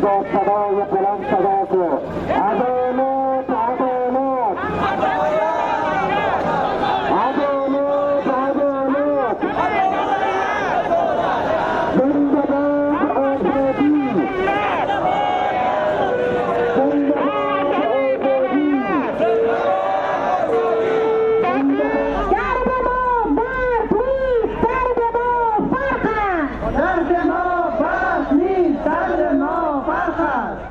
با صدای بلند صدا کن عدالت عدالت عدالت عدالت زنده باد آزادی زنده باد آزادی درد ما بس نیست، درد ما فرق است.